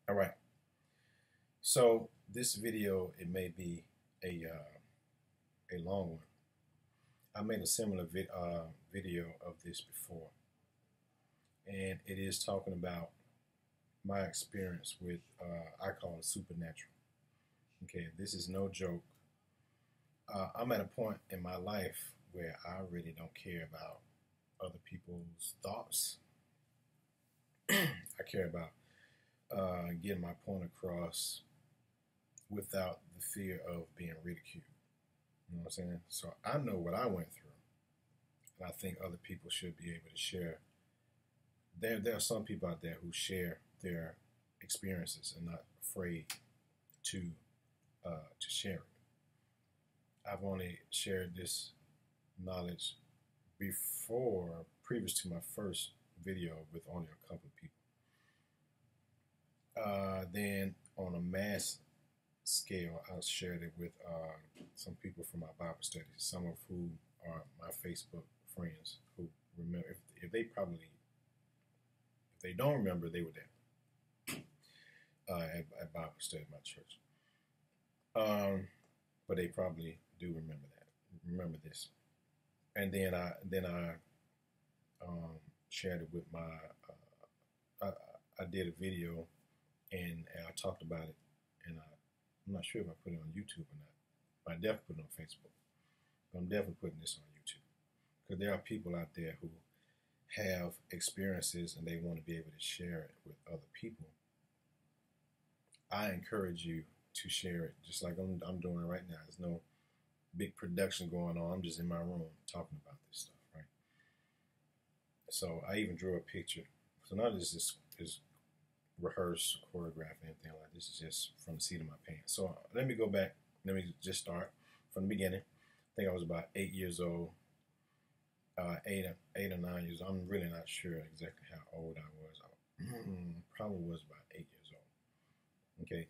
All right. So this video, it may be a long one. I made a similar video of this before, and it is talking about my experience with I call it supernatural. Okay, this is no joke. I'm at a point in my life where I really don't care about other people's thoughts. I care about getting my point across without the fear of being ridiculed. You know what I'm saying? So I know what I went through, and I think other people should be able to share. There are some people out there who share their experiences and not afraid to to share it. I've only shared this knowledge previous to my first video with only a couple of people. Then on a mass scale, I shared it with some people from my Bible studies, some of who are my Facebook friends who remember. If they probably, if they don't remember, they were there at Bible study at my church. But they probably do remember that, remember this. And then I shared it with my. I did a video and I talked about it, and I'm not sure if I put it on YouTube or not. But I definitely put it on Facebook. But I'm definitely putting this on YouTube because there are people out there who have experiences and they want to be able to share it with other people. I encourage you to share it, just like I'm doing it right now. There's no big production going on. I'm just in my room talking about this stuff, right? So I even drew a picture. So none of this is rehearsed, choreographed, anything like this. Is just from the seat of my pants. So let me go back. Let me just start from the beginning. I think I was about 8 years old, 8 or 9 years. I'm really not sure exactly how old I was. Probably was about 8 years old. Okay,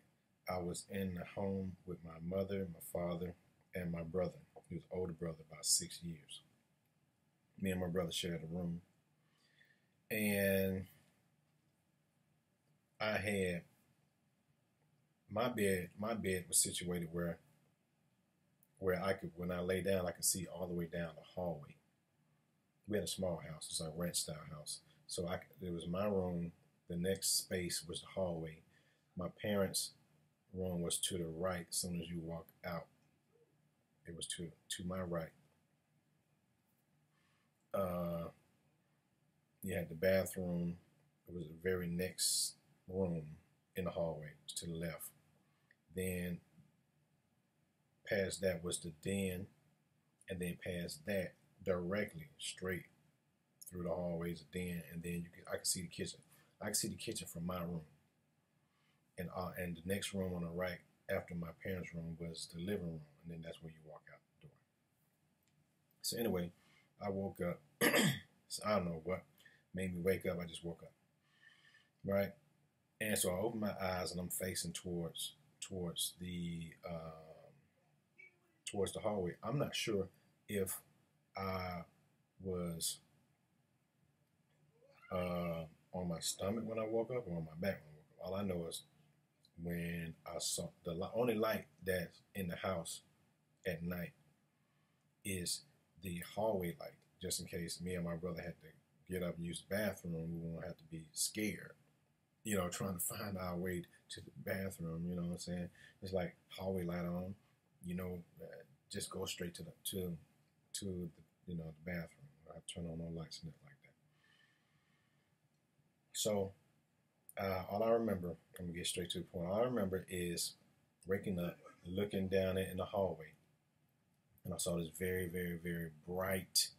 I was in the home with my mother, my father, and my brother. He was older brother, about 6 years. Me and my brother shared a room, and I had my bed. My bed was situated where I could, when I lay down, I could see all the way down the hallway. We had a small house. It's a ranch style house. So it was my room. The next space was the hallway. My parents' room was to the right. As soon as you walk out, it was to my right. You had the bathroom. It was the very next room in the hallway to the left. Then past that was the den, and then past that directly straight through the hallways, the den, and then I could see the kitchen. I could see the kitchen from my room, and the next room on the right after my parents' room was the living room, and then that's where you walk out the door. So anyway, I woke up. So I don't know what made me wake up. I just woke up, right? And so I opened my eyes and I'm facing towards the hallway. I'm not sure if I was on my stomach when I woke up or on my back when I woke up. All I know is when I saw the only light that's in the house at night is the hallway light, just in case me and my brother had to get up and use the bathroom. We won't have to be scared, trying to find our way to the bathroom. You know what I'm saying? It's like hallway light on, just go straight to the the bathroom. I turn on no lights and nothing like that. So all I remember, I'm gonna get straight to the point. All I remember is waking up, looking down it in the hallway, and I saw this very, very, very bright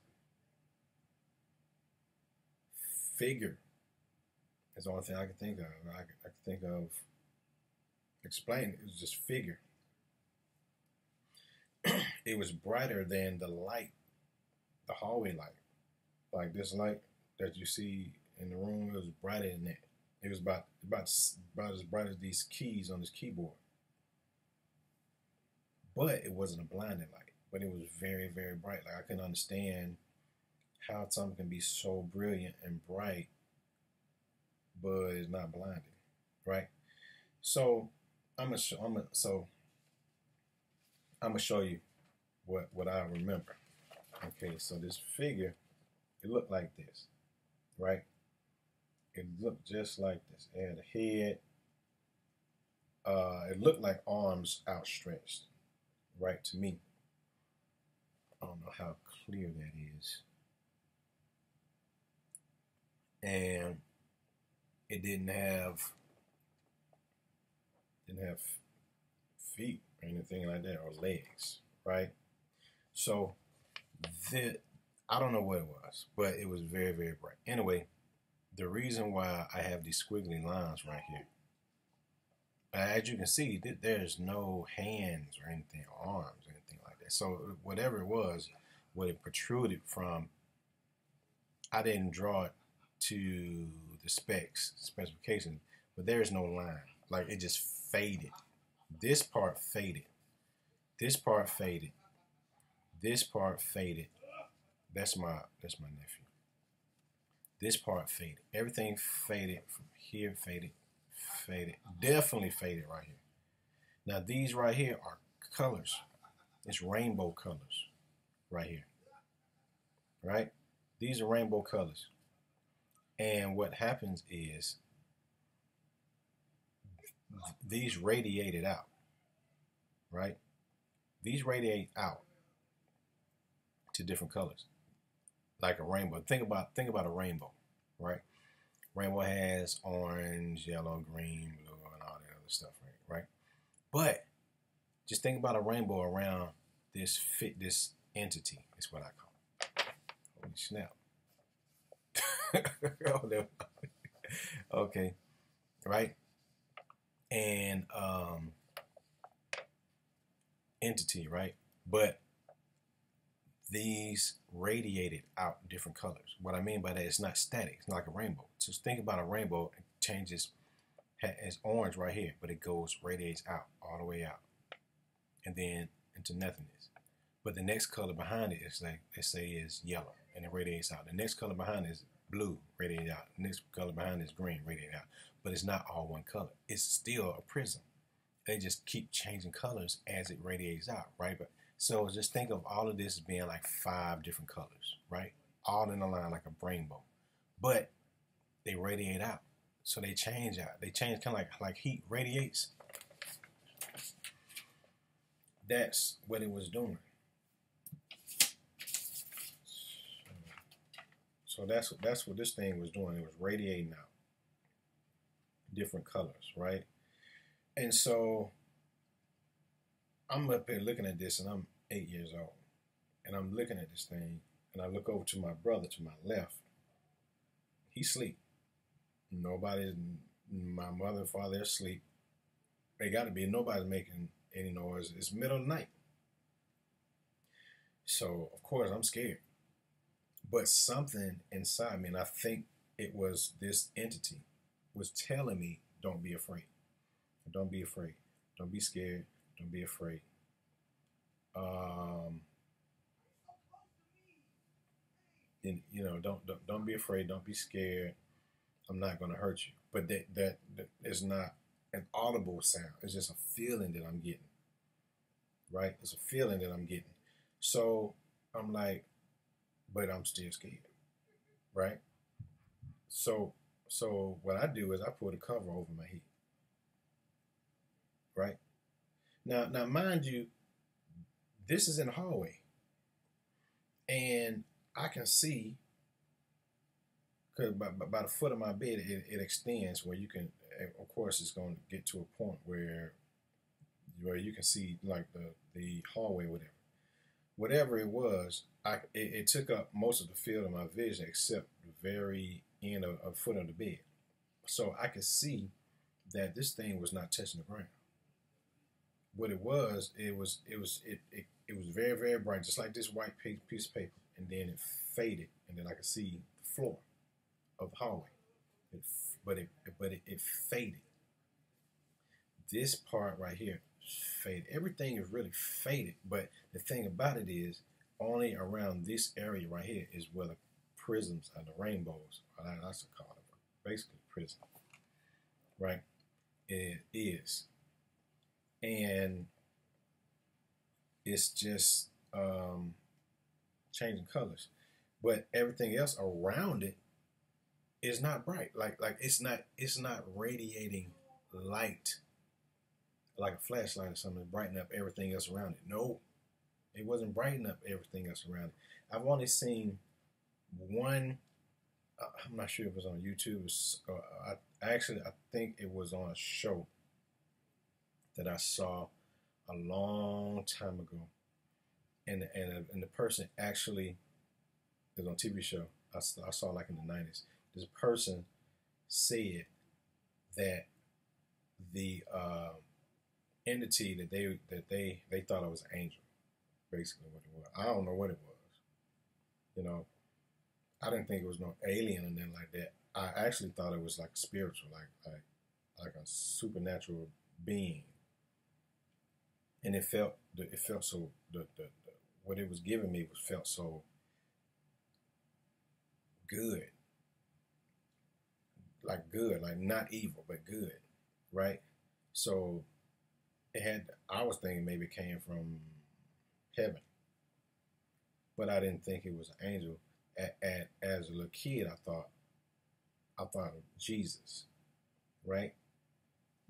figure. That's the only thing I can think of. I can think of explaining it. It was just figure. It was brighter than the light, the hallway light. Like this light that you see in the room, it was brighter than that. It was about as bright as these keys on this keyboard. But it wasn't a blinding light. But it was very, very bright. Like I couldn't understand how something can be so brilliant and bright, but it's not blinding, right? So I'm gonna show you what I remember. Okay, so this figure, it looked like this, right? It looked just like this. It had a head. It looked like arms outstretched, right, to me. I don't know how clear that is. And it didn't have feet or anything like that, or legs, right? So I don't know what it was, but it was very, very bright. Anyway, the reason why I have these squiggly lines right here, as you can see, there's no hands or anything, or arms or anything like that. So whatever it was, what it protruded from, I didn't draw it to the specifications, but there is no line. Like, it just faded. This part faded. This part faded. This part faded. That's my nephew. This part faded. Everything faded from here, faded. Definitely faded right here. Now these right here are colors. It's rainbow colors right here. Right? These are rainbow colors. And what happens is these radiated out. Right? These radiate out to different colors. Like a rainbow. Think about a rainbow, right? Rainbow has orange, yellow, green, blue, and all that other stuff, right? But just think about a rainbow around this entity. Is what I call it. Holy snap! Oh, no. Okay, right? And entity, right? But these radiated out different colors. What I mean by that, it's not static. It's not like a rainbow. Just think about a rainbow. It changes. It's orange right here, but it radiates out all the way out, and then into nothingness. But the next color behind it is, like, let's say, is yellow, and it radiates out. The next color behind it is blue, radiates out. The next color behind it is green, radiates out. But it's not all one color. It's still a prism. They just keep changing colors as it radiates out, right? But so just think of all of this as being like 5 different colors, right? All in a line like a rainbow. But they radiate out. So they change out. They change kind of like heat radiates. That's what it was doing. So that's what this thing was doing. It was radiating out different colors, right? And so I'm up here looking at this, and I'm 8 years old. And I'm looking at this thing, and I look over to my brother to my left. He's asleep. My mother and father are asleep. They got to be. Nobody's making any noise. It's middle of the night. So, of course, I'm scared. But something inside me, and I think it was this entity, was telling me, don't be afraid. Don't be afraid. Don't be scared. Don't be afraid. Don't be afraid. Don't be scared. I'm not going to hurt you. But that is not an audible sound. It's just a feeling that I'm getting. Right? It's a feeling that I'm getting. So I'm like, but I'm still scared. Right? So what I do is I put a cover over my head. Right? Now mind you, this is in the hallway. And I can see, because by the foot of my bed, it extends where you can, of course, it's going to get to a point where you can see like the hallway, whatever it was. It took up most of the field of my vision except the very end of foot of the bed. So I could see that this thing was not touching the ground. What it was very, very bright, just like this white piece of paper, and then it faded, and then I could see the floor of the hallway. But it faded. This part right here faded. Everything is really faded, but the thing about it is, only around this area right here is where the prisms and the rainbows, that's called it, basically prism, right? it is. And it's just changing colors. But everything else around it is not bright. Like it's not radiating light like a flashlight or something to brighten up everything else around it. No, it wasn't brightening up everything else around it. I've only seen one. I'm not sure if it was on YouTube. I think it was on a show that I saw a long time ago, and the person actually, it was on a TV show. I saw like in the 90s. This person said that the entity that they thought it was an angel, basically what it was. I don't know what it was. You know, I didn't think it was no alien or anything like that. I actually thought it was like spiritual, like a supernatural being. And it felt so the what it was giving me was felt so good, like not evil but good, right? So it had. I was thinking maybe it came from heaven, but I didn't think it was an angel. As a little kid, I thought of Jesus, right?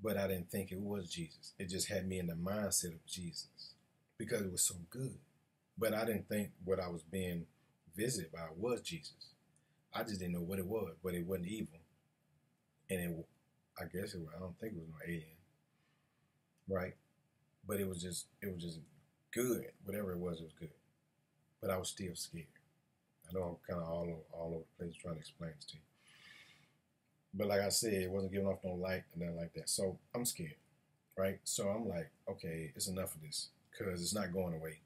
But I didn't think it was Jesus. It just had me in the mindset of Jesus because it was so good. But I didn't think what I was being visited by was Jesus. I just didn't know what it was, but it wasn't evil, and I guess I don't think it was no alien, right? But it was just good. Whatever it was good. But I was still scared. I know I'm kind of all over the place trying to explain this to you. But like I said, it wasn't giving off no light and nothing like that. So I'm scared, right? So I'm like, okay, it's enough of this because it's not going away.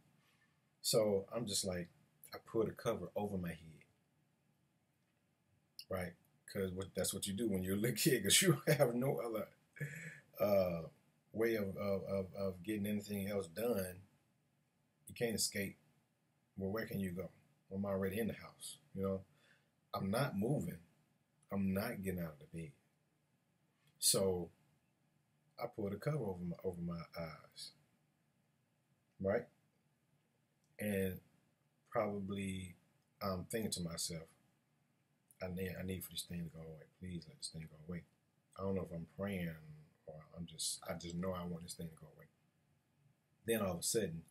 So I'm just like, I put a cover over my head, right? Because that's what you do when you're a little kid because you have no other way of getting anything else done. You can't escape. Well, where can you go? I'm already in the house, I'm not moving. I'm not getting out of the bed. So I pulled a cover over my eyes, right? And probably I'm thinking to myself, I need for this thing to go away. Please let this thing go away. I don't know if I'm praying or I just know I want this thing to go away. Then all of a sudden,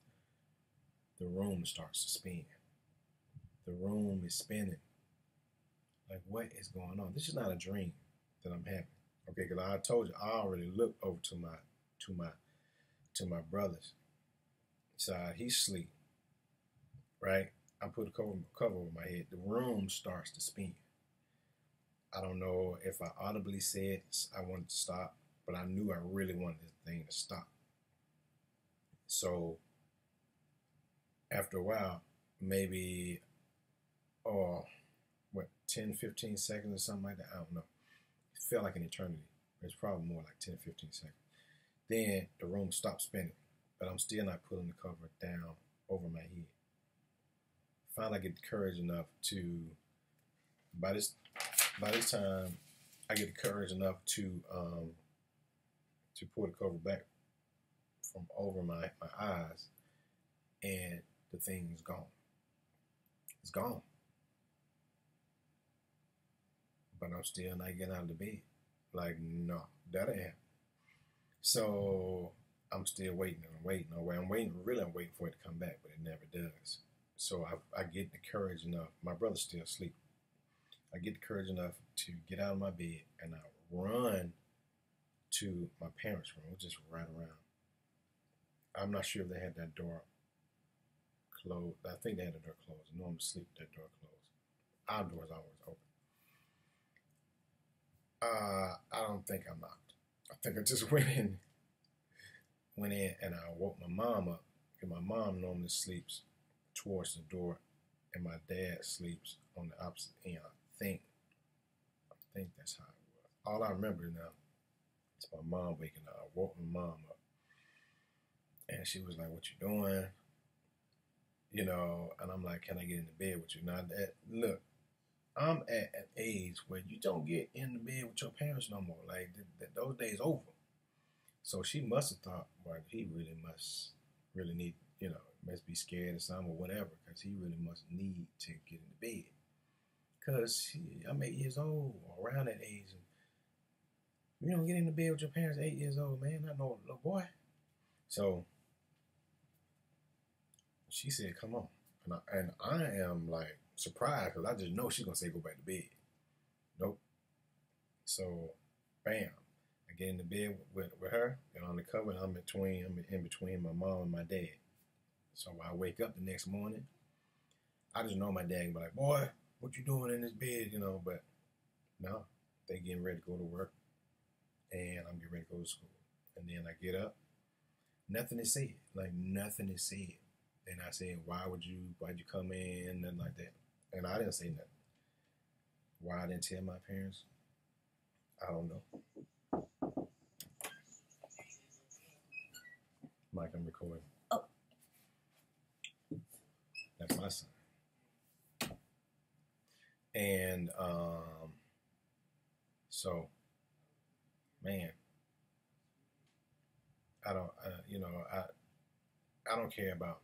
the room starts to spin. The room is spinning. Like, what is going on? This is not a dream that I'm having. Okay, because I told you I already looked over to my brother's side. He's asleep, right? I put a cover over my head. The room starts to spin. I don't know if I audibly said I wanted to stop, but I knew I really wanted this thing to stop. So after a while, maybe, 10, 15 seconds or something like that. I don't know. It felt like an eternity. It's probably more like 10, 15 seconds. Then the room stopped spinning, but I'm still not pulling the cover down over my head. Finally, I get the courage enough to, by this time, I get the courage enough to pull the cover back from over my eyes, and the thing is gone. It's gone. But I'm still not getting out of the bed. Like, no, that ain't happen. So I'm still waiting and I'm waiting. I'm waiting for it to come back, but it never does. So I get the courage enough. My brother's still asleep. I get the courage enough to get out of my bed and I run to my parents' room, just right around. I'm not sure if they had that door closed. I think they had the door closed. I know I'm asleep, that door closed. Our door's always open. I don't think I knocked. I think I just went in and I woke my mom up. Because my mom normally sleeps towards the door and my dad sleeps on the opposite end. I think that's how it was. All I remember now is my mom waking up. I woke my mom up. And she was like, "What you doing?" And I'm like, "Can I get in the bed with you?" Now, look, I'm at an age where you don't get in the bed with your parents no more. Like, those days over. So she must have thought, well, he really need, must be scared or something or whatever, because he really must need to get in the bed. Because I'm 8 years old, or around that age. And you don't get in the bed with your parents at 8 years old, man. Not no little boy. So she said, come on. And I am like surprised because I just know she's going to say go back to bed. Nope. So, bam. I get in the bed with her, and on the cover, and I'm in between my mom and my dad. So I wake up the next morning. I just know my dad can be like, boy, what you doing in this bed, but no, they getting ready to go to work, and I'm getting ready to go to school. And then I get up, nothing is said, like nothing is said. And I said, why'd you come in, nothing like that. And I didn't say nothing. Why I didn't tell my parents, I don't know. Mike, I'm recording. Oh. That's my son. And so, man, I don't care about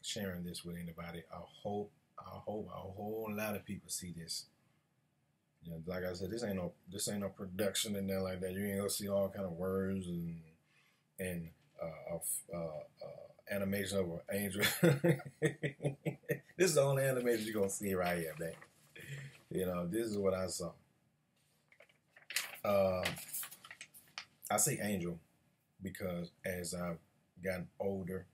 sharing this with anybody. I hope a whole lot of people see this. Like I said, this ain't no production and that like that. You ain't gonna see all kind of words and animation of an angel. This is the only animation you're gonna see right here, man. This is what I saw. I say angel because as I've gotten older,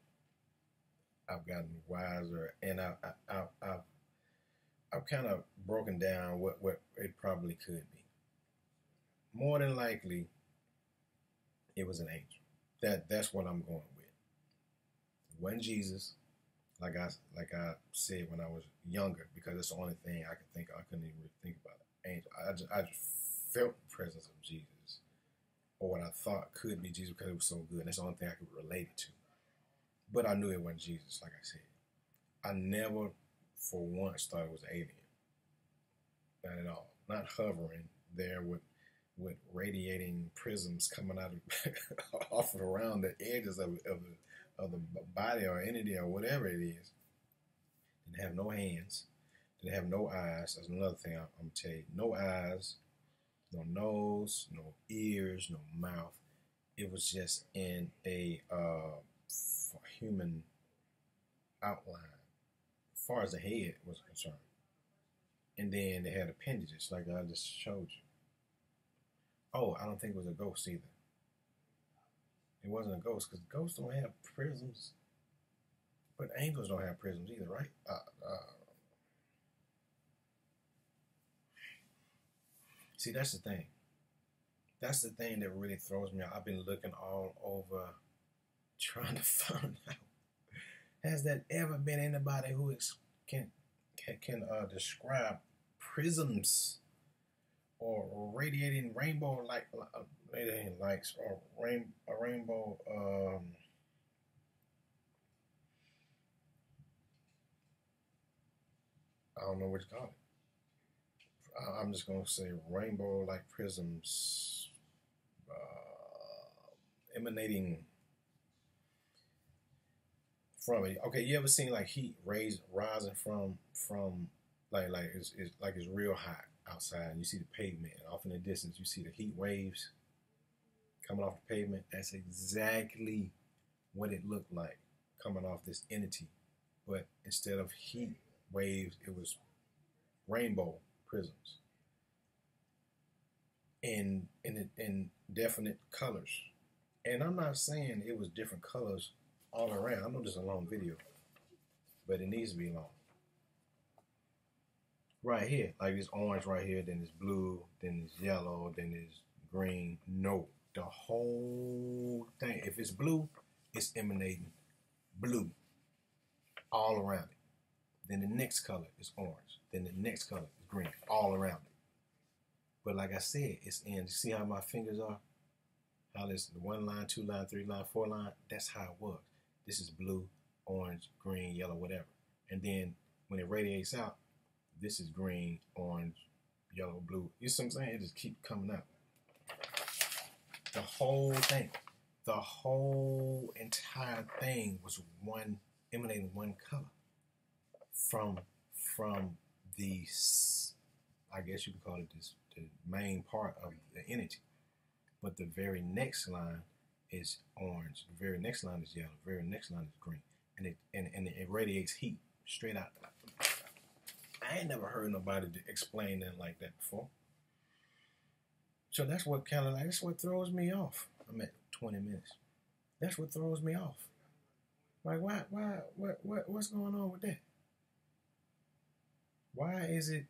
I've gotten wiser, and I've kind of broken down what it probably could be. More than likely, it was an angel. That's what I'm going with. It wasn't Jesus, like I said when I was younger, because it's the only thing I could think of. I couldn't even really think about it. Angel. I just felt the presence of Jesus, or what I thought could be Jesus, because it was so good. That's the only thing I could relate it to. But I knew it wasn't Jesus, like I said. I never, for once, thought it was an alien. Not at all. Not hovering there with radiating prisms coming out of off and around the edges of the body or entity or whatever it is. Didn't have no hands. Didn't have no eyes. That's another thing I'm going to tell you. No eyes, no nose, no ears, no mouth. It was just in a human outline as far as the head was concerned. And then they had appendages like I just showed you. Oh, I don't think it was a ghost either. It wasn't a ghost because ghosts don't have prisms. But angels don't have prisms either, right? See, that's the thing. That's the thing that really throws me out. I've been looking all over trying to find out. Has there ever been anybody who can describe prisms or radiating rainbow lights or a rainbow I don't know what you call it. I'm just gonna say rainbow like prisms emanating from it. Okay, you ever seen like heat rising from like it's real hot outside and you see the pavement, and off in the distance you see the heat waves coming off the pavement? That's exactly what it looked like coming off this entity. But instead of heat waves, it was rainbow prisms in definite colors. And I'm not saying it was different colors all around. I know this is a long video, but it needs to be long. Right here, like this orange right here, then it's blue, then it's yellow, then it's green. No, the whole thing. If it's blue, it's emanating blue all around it. Then the next color is orange. Then the next color is green all around it. But like I said, it's in. See how my fingers are? How this 1 line, 2 line, 3 line, 4 line? That's how it was. This is blue, orange, green, yellow, whatever. And then when it radiates out, this is green, orange, yellow, blue. You see what I'm saying? It just keeps coming out. The whole thing. the whole entire thing was emanating one color from the, I guess you could call it this, the main part of the entity. But the very next line is orange. The very next line is yellow. The very next line is green, and it radiates heat straight out. I ain't never heard nobody explain that like that before. So that's what that's what throws me off. I'm at 20 minutes. That's what throws me off. Like, what's going on with that? Why is it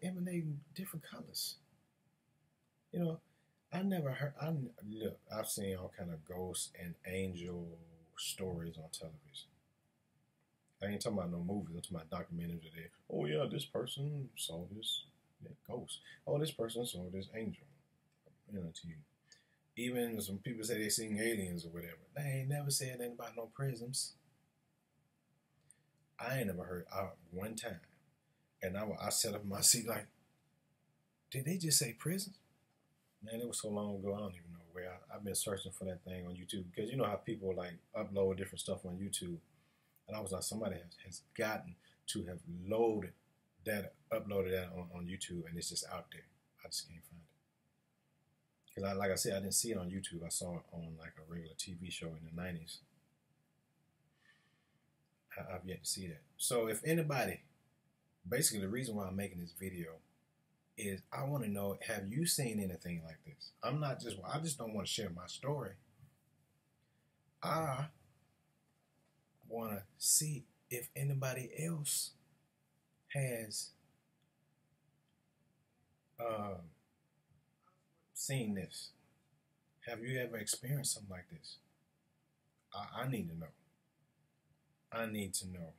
emanating different colors? You know, I never heard. Look, I've seen all kind of ghost and angel stories on television. I ain't talking about no movies. I'm talking about documentaries today. Oh yeah, this person saw this ghost. Oh, this person saw this angel. You know, to you. Even some people say they seen aliens or whatever. They ain't never said anything about no prisms. I ain't never heard one time. And I sat up in my seat like, did they just say prisons? Man, it was so long ago, I don't even know where. I've been searching for that thing on YouTube. Because you know how people like upload different stuff on YouTube. And I was like, somebody has gotten to have uploaded that on YouTube, and it's just out there. I just can't find it. Because like I said, I didn't see it on YouTube. I saw it on like a regular TV show in the 90s. I've yet to see that. So if anybody, basically the reason why I'm making this video is I want to know, have you seen anything like this? I just don't want to share my story. I want to see if anybody else has seen this. Have you ever experienced something like this? I need to know. I need to know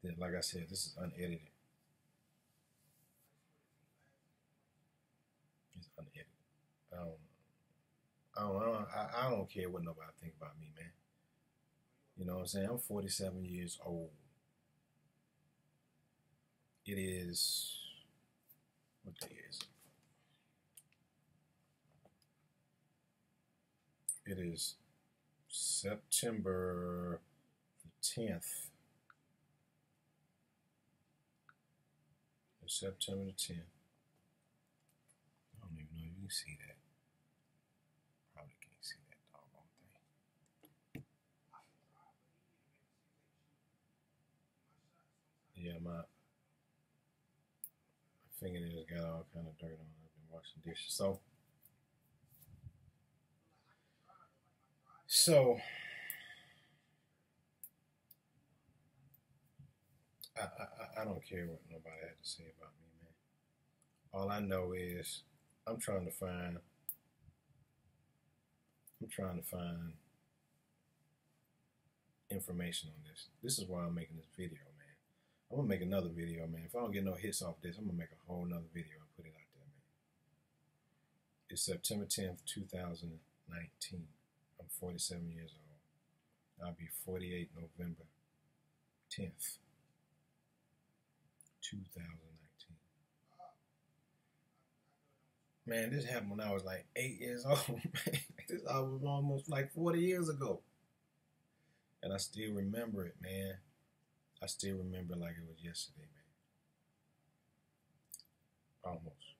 that, like I said, this is unedited. It's unedited. I don't care what nobody think about me, man. You know what I'm saying? I'm 47 years old. It is, what day is it? It is September the 10th. It's September the 10th. I don't even know if you can see that. Probably can't see that doggone thing. Yeah, my fingernails got all kind of dirt on. I've been washing dishes. So I don't care what nobody had to say about me, man. All I know is I'm trying to find information on this. This is why I'm making this video, man. I'm gonna make another video, man. If I don't get no hits off this, I'm gonna make a whole nother video and put it out there, man. It's September 10th, 2019. I'm 47 years old. I'll be 48 November 10th, 2019. Man, this happened when I was like 8 years old, man. This was almost like 40 years ago. And I still remember it, man. I still remember like it was yesterday, man. Almost.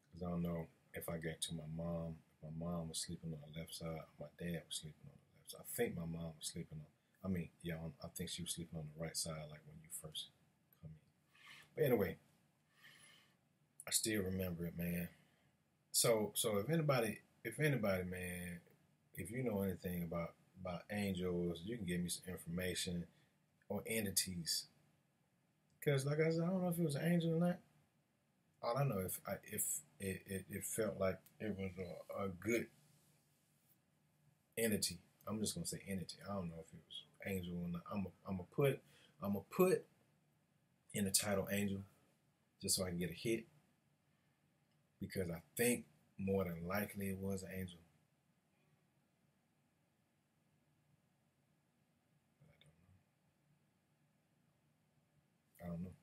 Because I don't know if I got to my mom. My mom was sleeping on the left side. My dad was sleeping on the left side. I think my mom was sleeping on, I think she was sleeping on the right side, like when you first come in. But anyway, I still remember it, man. So if anybody, man, if you know anything about angels, you can give me some information or entities. Because like I said, I don't know if it was an angel or not. All I know if it felt like it was a good entity. I'm just gonna say entity. I don't know if it was angel or not. I'm gonna put in the title angel just so I can get a hit, because I think more than likely it was an angel. But I don't know.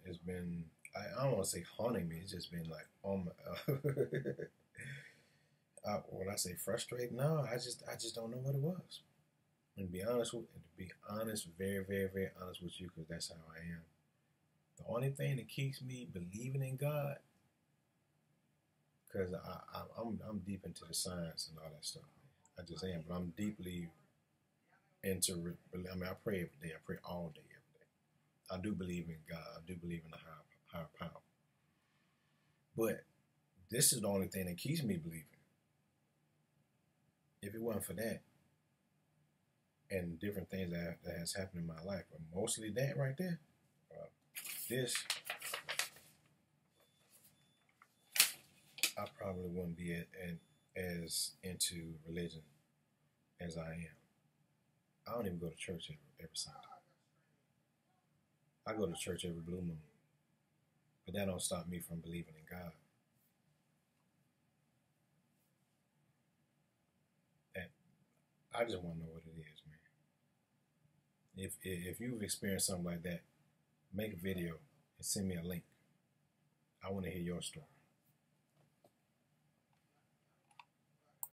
It's been. I don't want to say haunting me. It's just been like, oh my. When I say frustrated, no, I just don't know what it was. And to be honest, very, very, very honest with you, because that's how I am. The only thing that keeps me believing in God, because I'm deep into the science and all that stuff. I just am, but I'm deeply into. I mean, I pray every day. I pray all day, every day. I do believe in God. I do believe in the higher power. But this is the only thing that keeps me believing. If it wasn't for that and different things that has happened in my life, but mostly that right there, this, I probably wouldn't be as into religion as I am. I don't even go to church every Sunday. I go to church every blue moon, but that don't stop me from believing in God. That I just want to know what it is, man. If you've experienced something like that, make a video and send me a link. I want to hear your story.